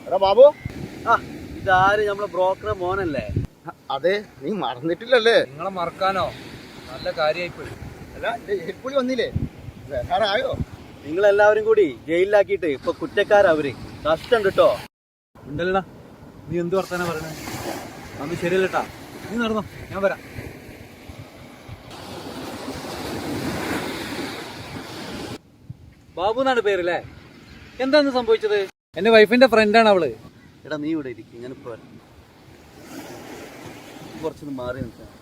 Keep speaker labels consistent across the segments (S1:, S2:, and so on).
S1: എടാ ബാബു,
S2: ഇതാര് നമ്മളെ ബ്രോക്കറെ മോനല്ലേ?
S1: അതെ, നീ മറന്നിട്ടില്ലല്ലേ?
S3: നിങ്ങളെ മറക്കാനോ? നല്ല കാര്യമായിപ്പോയി.
S1: അല്ല, എന്റെ ജയിൽപ്പുളി വന്നില്ലേ? വേറായോ?
S2: നിങ്ങളെല്ലാവരും കൂടി ജയിലിലാക്കിയിട്ട് ഇപ്പൊ കുറ്റക്കാരവര്. കഷ്ടം കിട്ടോ?
S3: ഉണ്ടല്ലടാ, നീ എന്ത് വർത്താനാ പറയണേ? അന്ന് ശരിയല്ലട്ടാ, നീ നടന്നോ, ഞാൻ വരാം. ബാബു എന്നാണ് പേരല്ലേ? എന്താന്ന് സംഭവിച്ചത്? എന്റെ വൈഫിന്റെ ഫ്രണ്ടാണ് അവള്.
S2: എടാ നീ ഇവിടെ ഇരിക്കും, ഇങ്ങനെ കുറച്ചൊന്ന് മാറി നിൽക്കാം.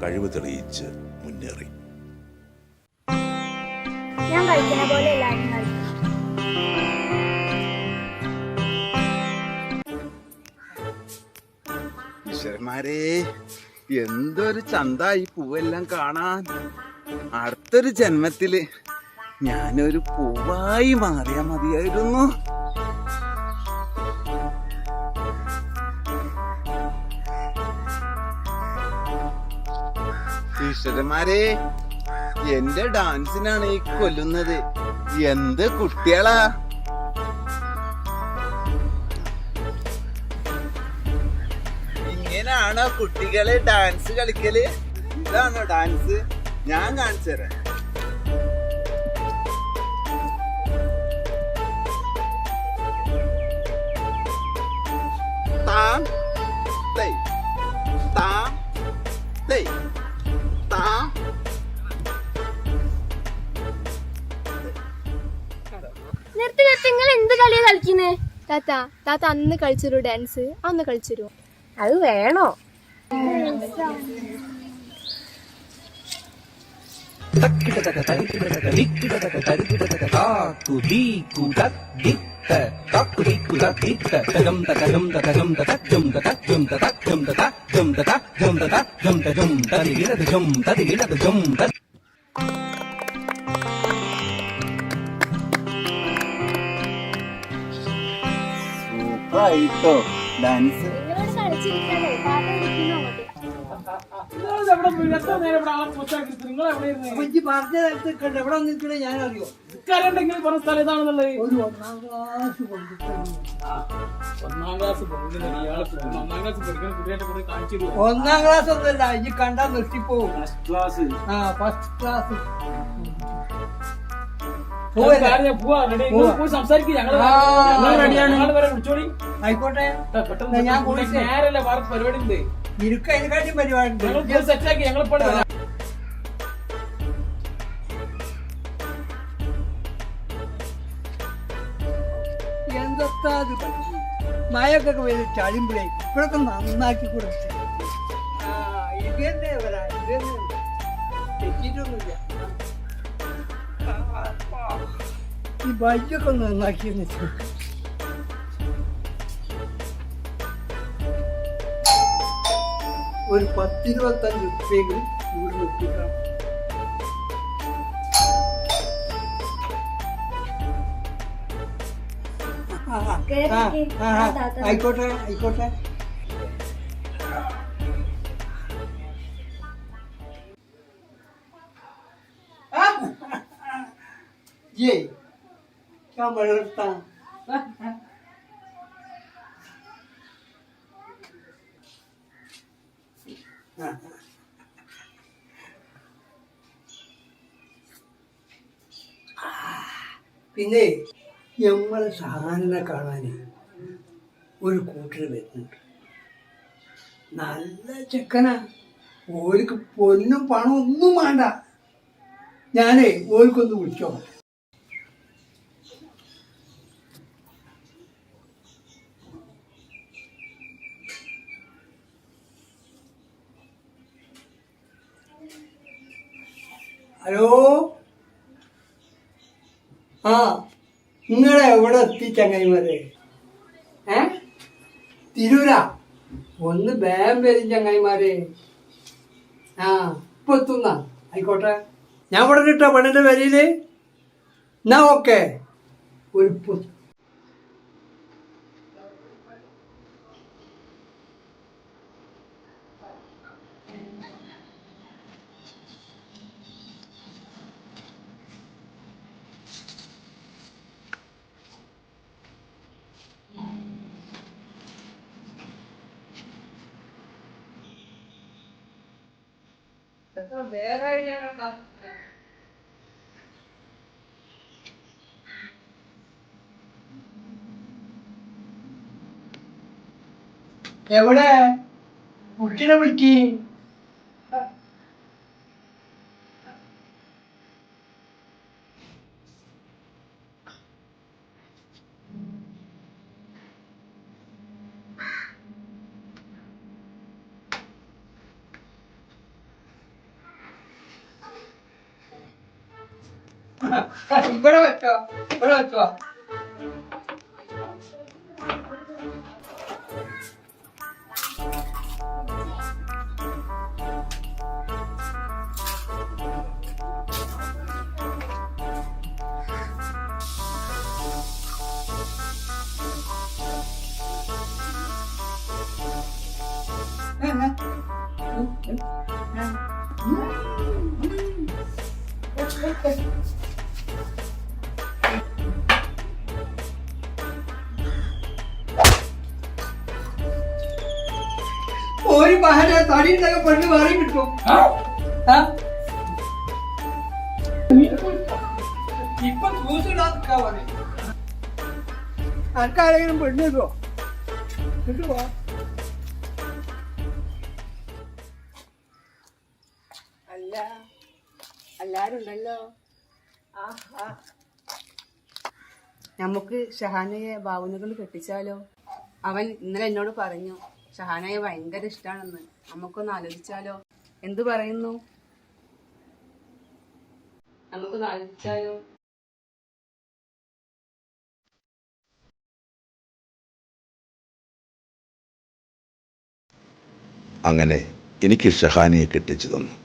S4: കഴിവ് തെളിയിച്ച് മുന്നേറി.
S5: ഞാൻ കഴിക്കുന്ന പോലെ എല്ലാവരും കഴിക്കും.
S1: ഈശ്വരന്മാരെ, എന്തൊരു ചന്ത ഈ പൂവെല്ലാം കാണാൻ. അടുത്തൊരു ജന്മത്തില് ഞാനൊരു പൂവായി മാറിയാ മതിയായിരുന്നു. ഈശ്വരന്മാരെ, എന്റെ ഡാൻസിനാണ് ഈ കൊല്ലുന്നത്. എന്ത് കുട്ടികളാ! ഇങ്ങനാണോ കുട്ടികളെ ഡാൻസ് കളിക്കല്? ഇതാണോ ഡാൻസ്? ഞാൻ കാണിച്ചു തരാം. താം തൈ താം തൈ താം.
S5: നിർത്തി നിർത്തി, നിങ്ങൾ എന്ത് കളിയാ കളിക്കുന്നേ? താത്ത താത്ത അന്ന് കളിച്ചൊരു ഡാൻസ് അന്ന് കളിച്ചൊരു. അത് വേണോ?
S1: സൂപ്പറായിട്ടോ ഡാൻസ്.
S5: നിങ്ങളോട് കളിച്ചിരിക്കാതെ താത്ത വിളിക്കുന്നു അങ്ങോട്ട്.
S6: ഒന്നാം ക്ലാസ് ഒന്നല്ല, ഈ കണ്ടാ നിർത്തിപ്പോവും. First class. ആയിക്കോട്ടെ, ഞാൻ
S3: പരിപാടി ഉണ്ട്.
S6: ഇരിക്ക, അതിനെക്കാട്ടും പരിപാടി
S3: സെറ്റാക്കി ഞങ്ങളിപ്പോൾ
S6: എന്താ മഴക്കൊക്കെ വരും ചളിമ്പളേ ഇപ്പോഴൊക്കെ നന്നാക്കി കൊടുത്തു. ഇത് തന്നെ വരാ, ഇത് തന്നെ തെറ്റിയിട്ടൊന്നുമില്ല. ഈ ബൈക്കൊക്കെ ഒന്ന് നന്നാക്കിയെന്ന് വെച്ചു. ഒരു 10-25 രൂപയെങ്കിലും ഇവിടെ നിർത്തിക്കാം. ആയിക്കോട്ടെ ആയിക്കോട്ടെ. ये क्या मरता പിന്നെ നമ്മളെ ഷഹാനെ കാണാൻ ഒരു കൂട്ടർ വരുന്നുണ്ട്. നല്ല ചെക്കനാ. ഓർക്ക് പൊന്നും പണം ഒന്നും വേണ്ട. ഞാനേ ഓർക്കൊന്ന് വിളിച്ചോ. ഹലോ, ആ നിങ്ങളെ എവിടെ എത്തി ചങ്ങായിമാരെ? തിരൂരാ? ഒന്ന് വേഗം വരും ചങ്ങായിമാരെ. ആ ഇപ്പൊ എത്തുന്ന ആയിക്കോട്ടെ. ഞാൻ ഇവിടെ കിട്ടാ പെണ്ണിന്റെ വരിയില്. എന്നാ ഓക്കെ. ഒരു എവിടെ കുട്ടിനെ വിളിക്ക്. ഇവിടെ വെച്ചോ, ഇവിടെ വെച്ചോ. ഒരു പഹര തടി ഉണ്ടാക പെണ്ണ് വേറെ കിട്ടും. ഇപ്പൊ തൂസിടാ ആർക്കാരെങ്കിലും പെണ്ണ് കിട്ടുമോ? കിട്ടുമോ? അല്ല എല്ലാരും ഉണ്ടല്ലോ.
S7: നമുക്ക് ഷഹാനയെ ബാബുനെ കെട്ടിച്ചാലോ? അവൻ ഇന്നലെ എന്നോട് പറഞ്ഞു ഷഹാനയെ ഭയങ്കര ഇഷ്ടമാണെന്ന്. നമുക്കൊന്ന് ആലോചിച്ചാലോ? എന്തു പറയുന്നു? നമുക്കൊന്ന് ആലോചിച്ചാലോ?
S4: അങ്ങനെ എനിക്ക് ഷഹാനിയെ കെട്ടിച്ചു തന്നു.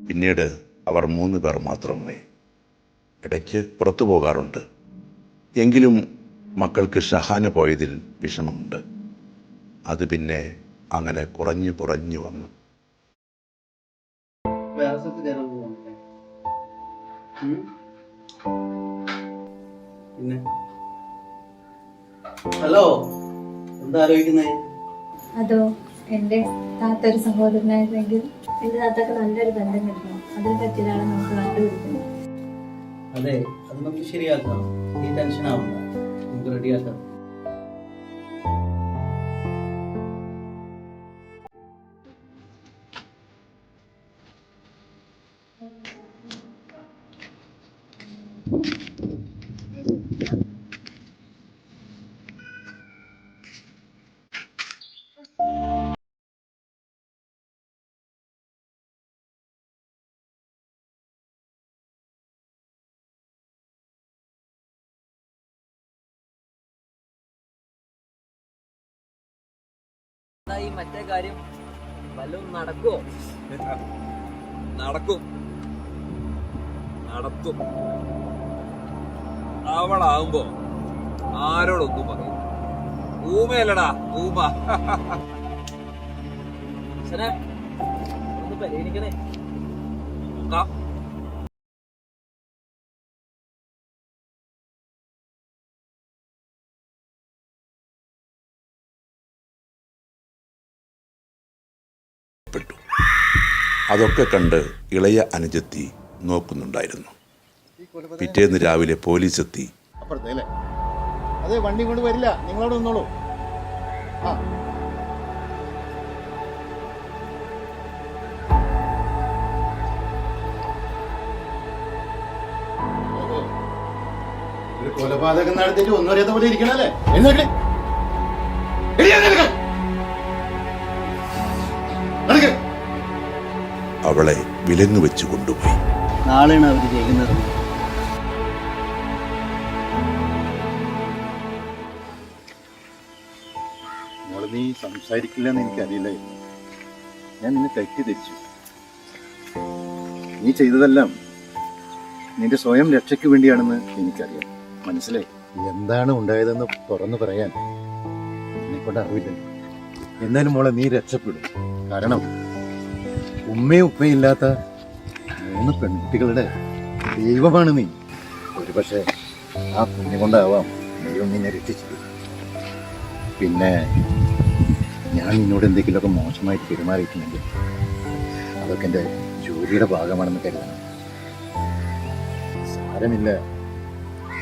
S4: പിന്നീട് അവർ 3 പേർ മാത്രമായി. ഇടയ്ക്ക് പുറത്തു പോകാറുണ്ട്. എങ്കിലും മക്കൾക്ക് ഷഹാന പോയതിൽ വിഷമമുണ്ട്. അത് പിന്നെ അങ്ങനെ കുറഞ്ഞു കുറഞ്ഞു വന്നു.
S2: പിന്നെ ഹലോ, എന്താ ആലോചിക്കുന്നേ?
S5: അതോ എൻ്റെ താത്ത ഒരു സഹോദരനായിരുന്നെങ്കിൽ എൻ്റെ താത്തക്ക് നല്ലൊരു ബന്ധം കിട്ടണം. അതിനെ പറ്റിയ ഒരാളെ നമുക്ക് കണ്ടുപിടിക്കണം.
S2: അതെ, അത് നമുക്ക് ശരിയാക്കാം. നീ ടെൻഷൻ ആവണ്ട, നമുക്ക് റെഡിയാക്കാം.
S8: ഈ മറ്റേ കാര്യം വല്ലതും നടക്കുമോ?
S3: നടക്കും, നടത്തും. അവളാവുമ്പോ ആരോടൊന്നും പറയും. ഊമയല്ലടാ, ഊമ.
S8: ഒന്ന് പരിഗണിക്കണേ.
S3: നോക്കാം.
S4: അതൊക്കെ കണ്ട് ഇളയ അനുജത്തി നോക്കുന്നുണ്ടായിരുന്നു. പിറ്റേന്ന് രാവിലെ പോലീസ് എത്തി.
S9: അപ്പുറത്തെ അതെ, വണ്ടി കൊണ്ട് വരില്ല, നിങ്ങളവിടെ നിന്നോളൂ. ആ ഒരു കൊലപാതകം നടത്തിയിട്ട് ഒന്നും അറിയാത്ത പോലെ ഇരിക്കണല്ലേ?
S4: അവളെ വിലങ്ങ് വെച്ച് കൊണ്ടുപോയി.
S2: നാളെയാണ് അവർ ചെയ്യുന്നത്.
S9: മോളെ, നീ സംസാരിക്കില്ലെന്ന് എനിക്കറിയില്ലായിരുന്നു. ഞാൻ നിന്നെ തെറ്റിദ്ധരിച്ചു. നീ ചെയ്തതെല്ലാം നിന്റെ സ്വയം രക്ഷയ്ക്ക് വേണ്ടിയാണെന്ന് എനിക്കറിയാം. മനസ്സിലായി. എന്താണ് ഉണ്ടായതെന്ന് തുറന്നു പറയാൻ എന്നെക്കൊണ്ട് അറിവില്ലല്ലോ. എന്നാലും മോളെ, നീ രക്ഷപ്പെടും. കാരണം ഉമ്മയും ഉപ്പയില്ലാത്ത 3 പെൺകുട്ടികളുടെ ദൈവമാണ് നീ. ഒരുപക്ഷെ ആ പുണ്യം കൊണ്ടാവാം ദൈവം നിന്നെ രക്ഷിച്ചത്. പിന്നെ ഞാൻ നിന്നോട് എന്തെങ്കിലുമൊക്കെ മോശമായിട്ട് പെരുമാറിയിട്ടുണ്ടെങ്കിൽ അതൊക്കെ എൻ്റെ ജോലിയുടെ ഭാഗമാണെന്ന് കരുതണം. സാരമില്ല,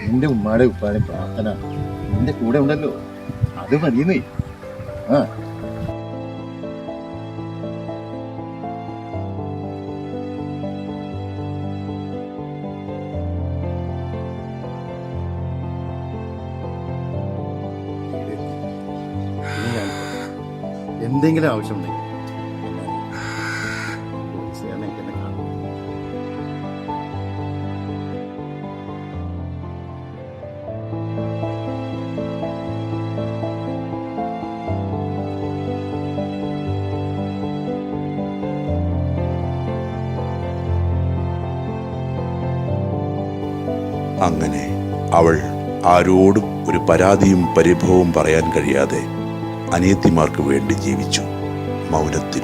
S9: നിന്റെ ഉമ്മാടെ ഉപ്പാടെ പ്രാർത്ഥന നിന്റെ കൂടെ ഉണ്ടല്ലോ, അത് മതിയെന്നേ. ആ എന്തെങ്കിലും ആവശ്യമുണ്ടെങ്കിൽ എന്നെ കാണും.
S4: അങ്ങനെ അവൾ ആരോടും ഒരു പരാതിയും പരിഭവവും പറയാൻ കഴിയാതെ അനിയത്തിമാർക്ക് വേണ്ടി ജീവിച്ചു, മൗനത്തിൽ.